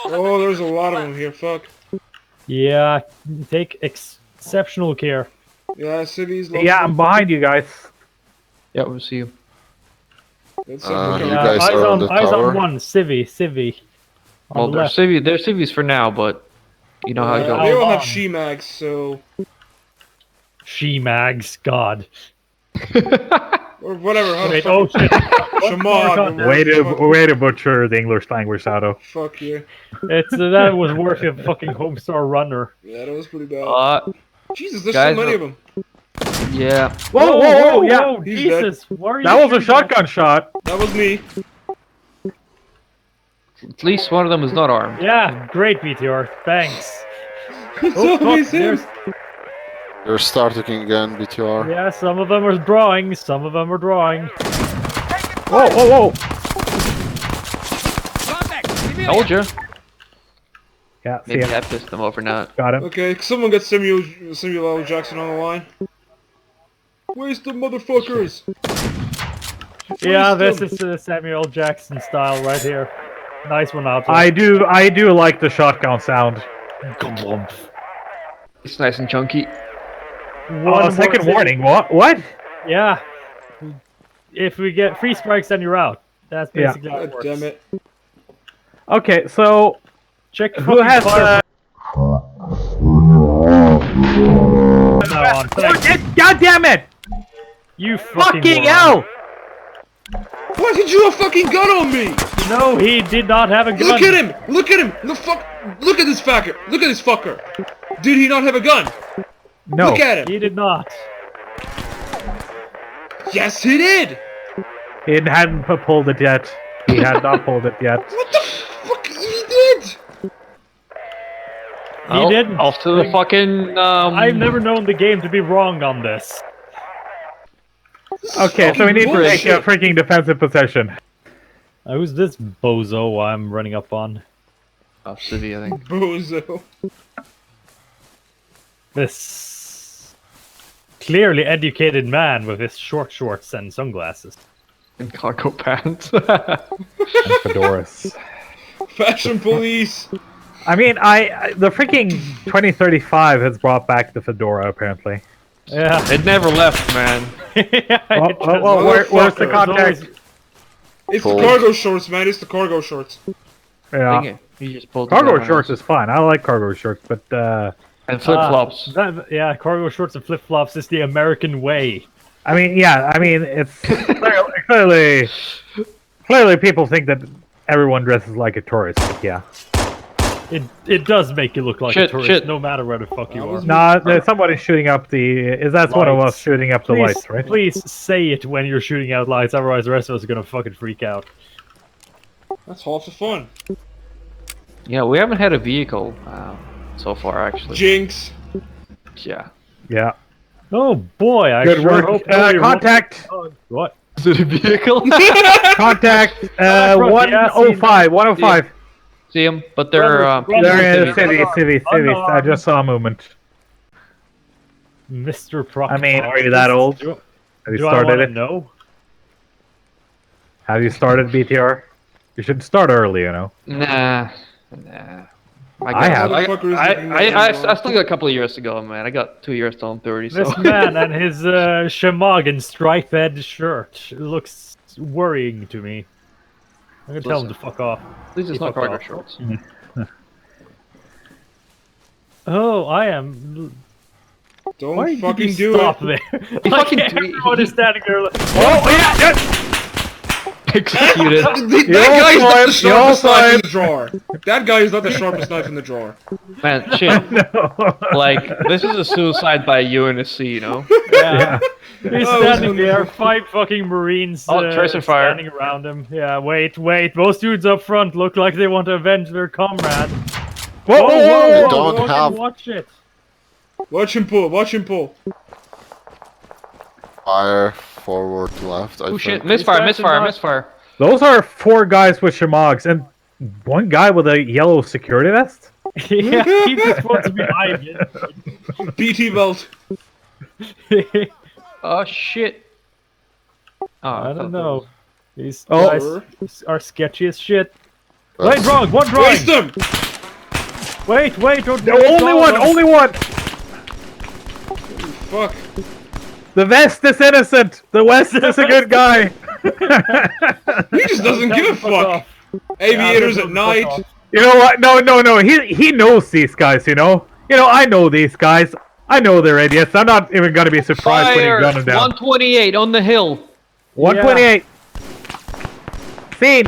Oh, there's a lot of them here. Fuck. Yeah, take exceptional care. Yeah, cities. Yeah, I'm behind you guys. Yeah, we'll see you. You guys eyes are on on, the eyes tower? on one, civvy. On Well, the there's left. there's civvies for now, but you know how it They goes. all have SHEMAGHs, so SHEMAGHs, God. or whatever. How Wait, the oh fuck? shit. SHEMAGH. Way to butcher the English language, Shadow. Fuck yeah. That was worth a fucking Homestar Runner. Yeah, that was pretty bad. Jesus, there's guys, so many of them. Yeah. Whoa, yeah. Whoa, He's Jesus. Why are you That was a shooting shotgun shot. That was me. At least one of them is not armed. at- Yeah, great BTR. Thanks. It's Oh, always fuck, him. there's... You're starting again, BTR. Yeah, some of them are drawing, some of them are drawing. Whoa. Told you. Yeah, see Maybe ya. I pissed them off or not. Got him. Okay, someone get Samuel L. Jackson on the line. Where's the motherfuckers? Yeah, Waste this them. is Samuel Jackson style right here. Nice one out. I do like the shotgun sound. It's nice and chunky. One Second more warning. What? Yeah. If we get 3 strikes, then you're out. That's Yeah. basically how it God works. damn it. Okay, so Check who fucking has fire. No, on God damn it! You fucking Fucking moron. hell! Why did you have a fucking gun on me? No, he did not have a gun. Look at him! Look at him! Look at this fucker! Look at this fucker! Did he not have a gun? No. Look at him! He did not. Yes, he did! He hadn't pulled it yet. He had not pulled it yet. What the fuck? He did! He didn't. Off to the fucking. I've never known the game to be wrong on this. Okay, so we need to take a Bullshit. freaking defensive possession. Who's this bozo I'm running up on? Oh, civvy, I think. Bozo. This clearly educated man with his short shorts and sunglasses. In cargo pants. And fedoras. Fashion police! I mean, the freaking 2035 has brought back the fedora apparently. Yeah. It never left, man. Where's the Motherfucker. contact? It's the Cold. cargo shorts, man. It's the cargo shorts. Yeah. Dang it. You just pulled Cargo the shorts is fine. I like cargo shorts, but and flip flops. Yeah, cargo shorts and flip flops is the American way. I mean, yeah, I mean, it's clearly people think that everyone dresses like a tourist. But yeah, It does make you look like a Shit, tourist, shit. no matter where the fuck you are. nah, there's somebody shooting up the. That's one of us Lights. shooting up the Please, lights, right? please say it when you're shooting out lights, otherwise the rest of us are gonna fucking freak out. That's half the fun. Yeah, we haven't had a vehicle so far, actually. Jinx. Yeah. Yeah. Oh boy, I Good sure work. hope nobody Contact. What? Is it a vehicle? Contact. front, 105. 105. See them, but they're They're in the civvies. city. I just saw a movement. Mr. Proctor. I mean, are you that old? Do, Have you do I started want to it? know? Have you started BTR? You should start early, you know. Nah. I have. Motherfuckers I looking at me wrong. still got a couple of years to go, man. I got 2 years till I'm 30, so. This man and his SHEMAGH striped shirt looks worrying to me. I'm gonna tell him to fuck off. At least it's not Fuck cargo off. shorts. Oh, I am. Why Don't did fucking you do stop it. there? He Like, fucking- everyone is standing there. Like, Oh yeah! Executed. That guy is not the saw him, sharpest you all knife saw in the drawer. That guy is not the sharpest knife in the drawer. Man, shit. No. Like, this is a suicide by UNSC, you know? yeah. He's Oh, standing it's there, 5 fucking Marines tracer fire. standing around him. Yeah, wait. Those dudes up front look like they want to avenge their comrade. Whoa! They whoa, don't fucking have- watch it. Watch him pull. Watch him pull. Fire forward left. I Oh think. shit, misfire. Those are 4 guys with SHEMAGHs and 1 guy with a yellow security vest. Yeah, he just wants to be hiding. BT belt. Oh shit. Oh, I don't know. These Oh. guys are sketchy as shit. Wait, wrong. One drawing. Waste them! Wait. Don't, No, only one. Only one. Fuck. The West is innocent. The West is a good guy. He just doesn't give a fuck. Aviators at night. You know what? No. He knows these guys. You know. I know these guys. I know they're idiots. I'm not even gonna be surprised when you Fire! gun them down. 128 on the hill. 128. Seen.